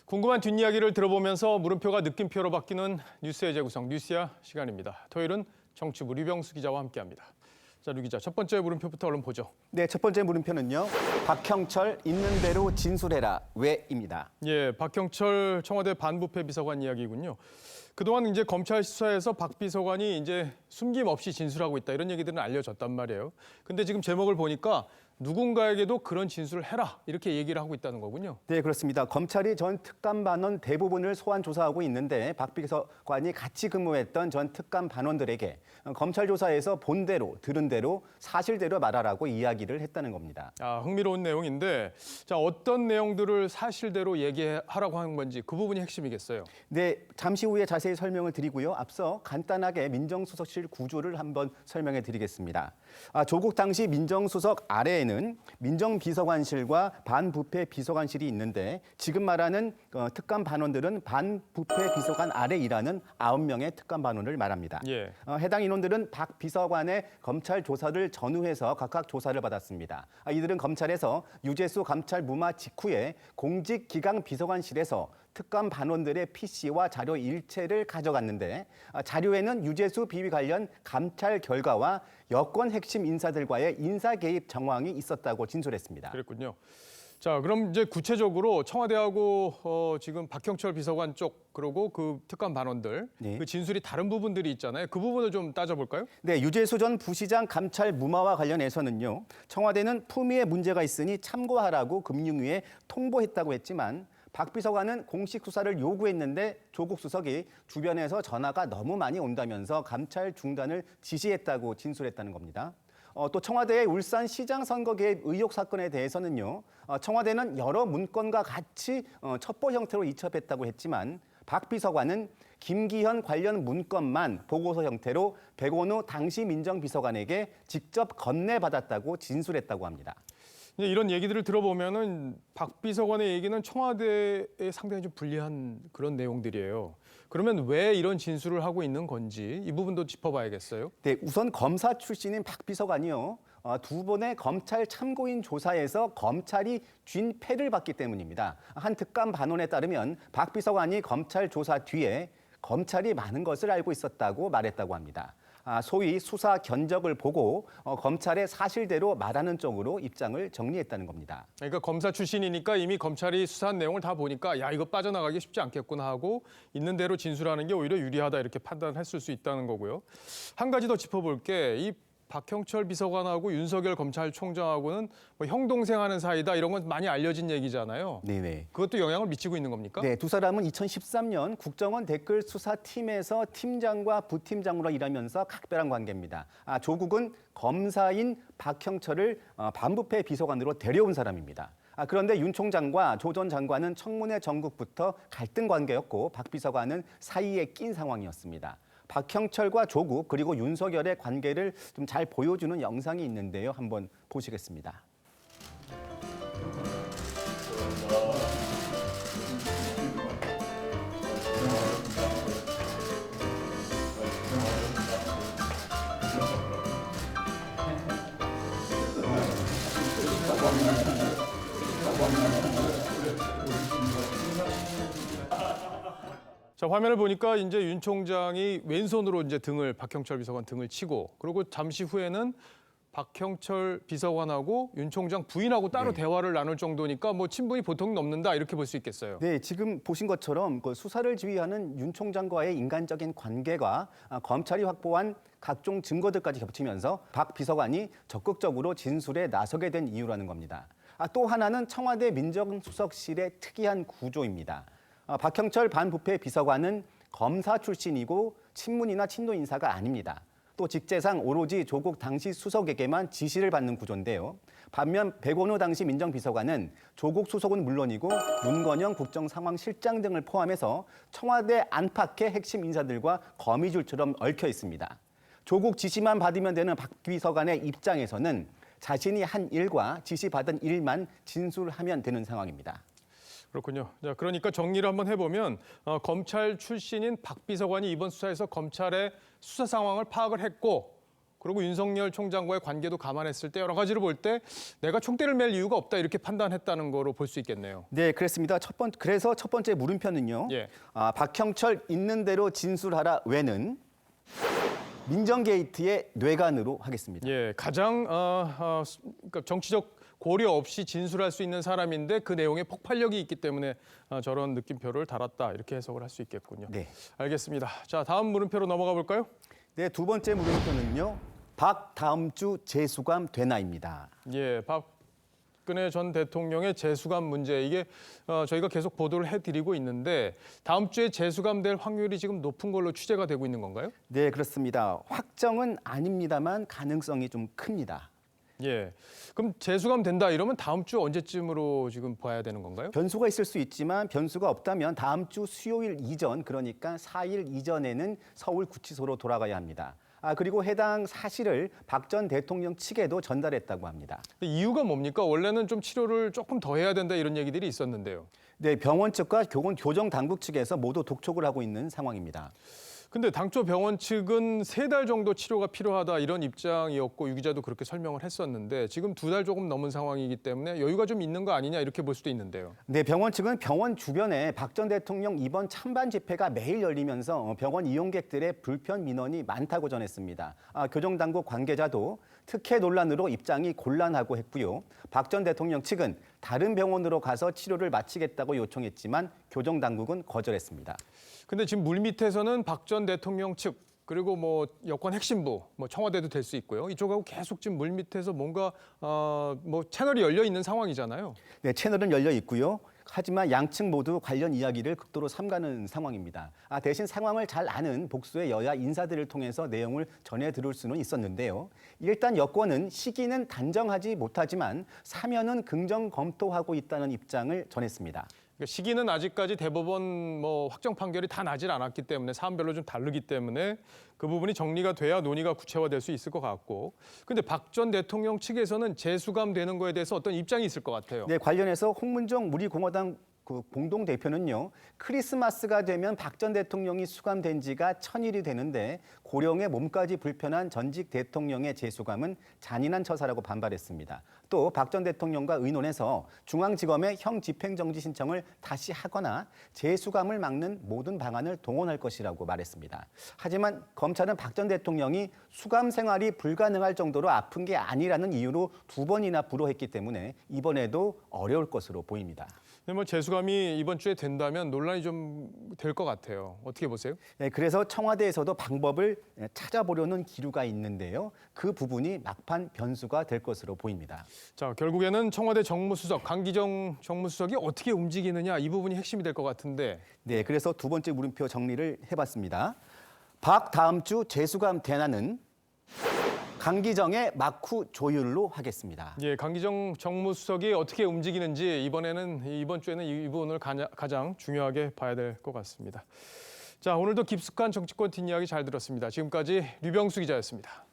궁금한 뒷이야기를 들어보면서 물음표가 느낌표로 바뀌는 뉴스의 재구성 뉴스야 시간입니다. 토요일은 정치부 류병수 기자와 함께합니다. 자, 류 기자, 첫 번째 물음표부터 얼른 보죠. 네, 첫 번째 물음표는요. 박형철 있는 대로 진술해라 왜입니다. 예, 박형철 청와대 반부패 비서관 이야기군요. 그동안 이제 검찰 수사에서 박 비서관이 이제 숨김없이 진술하고 있다 이런 얘기들은 알려졌단 말이에요. 근데 지금 제목을 보니까 누군가에게도 그런 진술을 해라 이렇게 얘기를 하고 있다는 거군요. 네, 그렇습니다. 검찰이 전 특감 반원 대부분을 소환 조사하고 있는데 박 비서관이 같이 근무했던 전 특감 반원들에게 검찰 조사에서 본 대로 들은 대로 사실대로 말하라고 이야기를 했다는 겁니다. 아, 흥미로운 내용인데 자, 어떤 내용들을 사실대로 얘기하라고 하는 건지 그 부분이 핵심이겠어요. 네, 잠시 후에 자세히 설명을 드리고요. 앞서 간단하게 민정수석실 구조를 한번 설명해 드리겠습니다. 조국 당시 민정수석 아래에는 민정비서관실과 반부패 비서관실이 있는데 지금 말하는 특감 반원들은 반부패 비서관 아래 일하는 9명의 특감 반원을 말합니다. 예. 해당 인원들은 박 비서관의 검찰 조사를 전후해서 각각 조사를 받았습니다. 이들은 검찰에서 유재수 감찰 무마 직후에 공직기강 비서관실에서 특감 반원들의 PC와 자료 일체를 가져갔는데 자료에는 유재수 비위 관련 감찰 결과와 여권 핵심 인사들과의 인사 개입 정황이 있었다고 진술했습니다. 그랬군요. 자, 그럼 이제 구체적으로 청와대하고 지금 박형철 비서관 쪽 그리고 그 특감 반원들 네. 그 진술이 다른 부분들이 있잖아요. 그 부분을 좀 따져볼까요? 네, 유재수 전 부시장 감찰 무마와 관련해서는요. 청와대는 품위에 문제가 있으니 참고하라고 금융위에 통보했다고 했지만 박 비서관은 공식 수사를 요구했는데 조국 수석이 주변에서 전화가 너무 많이 온다면서 감찰 중단을 지시했다고 진술했다는 겁니다. 또 청와대의 울산시장 선거 개입 의혹 사건에 대해서는요. 청와대는 여러 문건과 같이 첩보 형태로 이첩했다고 했지만 박 비서관은 김기현 관련 문건만 보고서 형태로 백원우 당시 민정비서관에게 직접 건네받았다고 진술했다고 합니다. 이런 얘기들을 들어보면은 박 비서관의 얘기는 청와대에 상당히 좀 불리한 그런 내용들이에요. 그러면 왜 이런 진술을 하고 있는 건지 이 부분도 짚어봐야겠어요. 네, 우선 검사 출신인 박 비서관이요. 두 번의 검찰 참고인 조사에서 검찰이 쥔 패를 받기 때문입니다. 한 특감 반원에 따르면 박 비서관이 검찰 조사 뒤에 검찰이 많은 것을 알고 있었다고 말했다고 합니다. 소위 수사 견적을 보고 검찰의 사실대로 말하는 쪽으로 입장을 정리했다는 겁니다. 그러니까 검사 출신이니까 이미 검찰이 수사한 내용을 다 보니까 야, 이거 빠져나가기 쉽지 않겠구나 하고 있는 대로 진술하는 게 오히려 유리하다 이렇게 판단했을 수 있다는 거고요. 한 가지 더 짚어볼 게 이 박형철 비서관하고 윤석열 검찰총장하고는 뭐 형동생 하는 사이다 이런 건 많이 알려진 얘기잖아요. 네네. 그것도 영향을 미치고 있는 겁니까? 네, 두 사람은 2013년 국정원 댓글 수사팀에서 팀장과 부팀장으로 일하면서 각별한 관계입니다. 조국은 검사인 박형철을 반부패 비서관으로 데려온 사람입니다. 그런데 윤 총장과 조 전 장관은 청문회 전국부터 갈등 관계였고 박 비서관은 사이에 낀 상황이었습니다. 박형철과 조국 그리고 윤석열의 관계를 좀 잘 보여주는 영상이 있는데요. 한번 보시겠습니다. 자, 화면을 보니까 이제 윤 총장이 왼손으로 이제 박형철 비서관 등을 치고 그리고 잠시 후에는 박형철 비서관하고 윤 총장 부인하고 따로 대화를 나눌 정도니까 뭐 친분이 보통 넘는다 이렇게 볼 수 있겠어요. 네, 지금 보신 것처럼 그 수사를 지휘하는 윤 총장과의 인간적인 관계가 검찰이 확보한 각종 증거들까지 겹치면서 박 비서관이 적극적으로 진술에 나서게 된 이유라는 겁니다. 또 하나는 청와대 민정수석실의 특이한 구조입니다. 박형철 반부패 비서관은 검사 출신이고 친문이나 친노 인사가 아닙니다. 또 직제상 오로지 조국 당시 수석에게만 지시를 받는 구조인데요. 반면 백원우 당시 민정비서관은 조국 수석은 물론이고 윤건영 국정상황실장 등을 포함해서 청와대 안팎의 핵심 인사들과 거미줄처럼 얽혀 있습니다. 조국 지시만 받으면 되는 박 비서관의 입장에서는 자신이 한 일과 지시받은 일만 진술하면 되는 상황입니다. 그렇군요. 자, 그러니까 정리를 한번 해보면 검찰 출신인 박 비서관이 이번 수사에서 검찰의 수사 상황을 파악을 했고 그리고 윤석열 총장과의 관계도 감안했을 때 여러 가지를 볼 때 내가 총대를 맬 이유가 없다 이렇게 판단했다는 거로 볼 수 있겠네요. 네, 그렇습니다. 그래서 첫 번째 물음표는요. 예. 박형철 있는 대로 진술하라 외는 민정 게이트의 뇌관으로 하겠습니다. 예, 가장 그러니까 정치적 고려 없이 진술할 수 있는 사람인데 그 내용에 폭발력이 있기 때문에 저런 느낌표를 달았다 이렇게 해석을 할 수 있겠군요. 네. 알겠습니다. 자, 다음 물음표로 넘어가 볼까요? 네, 두 번째 물음표는요. 박 다음 주 재수감 되나입니다. 예, 박근혜 전 대통령의 재수감 문제 이게 저희가 계속 보도를 해드리고 있는데 다음 주에 재수감될 확률이 지금 높은 걸로 취재가 되고 있는 건가요? 네, 그렇습니다. 확정은 아닙니다만 가능성이 좀 큽니다. 예, 그럼 재수감 된다 이러면 다음 주 언제쯤으로 지금 봐야 되는 건가요? 변수가 있을 수 있지만 변수가 없다면 다음 주 수요일 이전, 그러니까 4일 이전에는 서울 구치소로 돌아가야 합니다. 그리고 해당 사실을 박 전 대통령 측에도 전달했다고 합니다. 이유가 뭡니까? 원래는 좀 치료를 조금 더 해야 된다 이런 얘기들이 있었는데요. 네, 병원 측과 교정 당국 측에서 모두 독촉을 하고 있는 상황입니다. 근데 당초 병원 측은 3달 정도 치료가 필요하다 이런 입장이었고 유 기자도 그렇게 설명을 했었는데 지금 2달 조금 넘은 상황이기 때문에 여유가 좀 있는 거 아니냐 이렇게 볼 수도 있는데요. 네, 병원 측은 병원 주변에 박 전 대통령 이번 찬반 집회가 매일 열리면서 병원 이용객들의 불편 민원이 많다고 전했습니다. 교정 당국 관계자도 특혜 논란으로 입장이 곤란하고 했고요. 박 전 대통령 측은 다른 병원으로 가서 치료를 마치겠다고 요청했지만 교정 당국은 거절했습니다. 근데 지금 물밑에서는 박 전 대통령 측 그리고 뭐 여권 핵심부, 뭐 청와대도 될 수 있고요. 이쪽하고 계속 지금 물밑에서 뭔가 뭐 채널이 열려 있는 상황이잖아요. 네, 채널은 열려 있고요. 하지만 양측 모두 관련 이야기를 극도로 삼가는 상황입니다. 대신 상황을 잘 아는 복수의 여야 인사들을 통해서 내용을 전해 들을 수는 있었는데요. 일단 여권은 시기는 단정하지 못하지만 사면은 긍정 검토하고 있다는 입장을 전했습니다. 시기는 아직까지 대법원 뭐 확정 판결이 다 나질 않았기 때문에 사안별로 좀 다르기 때문에 그 부분이 정리가 돼야 논의가 구체화될 수 있을 것 같고. 근데 박 전 대통령 측에서는 재수감 되는 거에 대해서 어떤 입장이 있을 것 같아요. 네, 관련해서 홍문종 우리공화당 공동 대표는요. 크리스마스가 되면 박 전 대통령이 수감된 지가 1000일이 되는데 고령의 몸까지 불편한 전직 대통령의 재수감은 잔인한 처사라고 반발했습니다. 또 박 전 대통령과 의논해서 중앙지검에 형 집행정지 신청을 다시 하거나 재수감을 막는 모든 방안을 동원할 것이라고 말했습니다. 하지만 검찰은 박 전 대통령이 수감 생활이 불가능할 정도로 아픈 게 아니라는 이유로 2번이나 불허했기 때문에 이번에도 어려울 것으로 보입니다. 근데 뭐 재수감이 이번 주에 된다면 논란이 좀 될 것 같아요. 어떻게 보세요? 네, 그래서 청와대에서도 방법을 찾아보려는 기류가 있는데요. 그 부분이 막판 변수가 될 것으로 보입니다. 자, 결국에는 청와대 정무수석, 강기정 정무수석이 어떻게 움직이느냐 이 부분이 핵심이 될 것 같은데. 네, 그래서 두 번째 물음표 정리를 해봤습니다. 박 다음 주 재수감 대나는 강기정의 막후 조율로 하겠습니다. 예, 강기정 정무수석이 어떻게 움직이는지 이번 주에는 이 부분을 가장 중요하게 봐야 될 것 같습니다. 자, 오늘도 깊숙한 정치권 뒷이야기 잘 들었습니다. 지금까지 류병수 기자였습니다.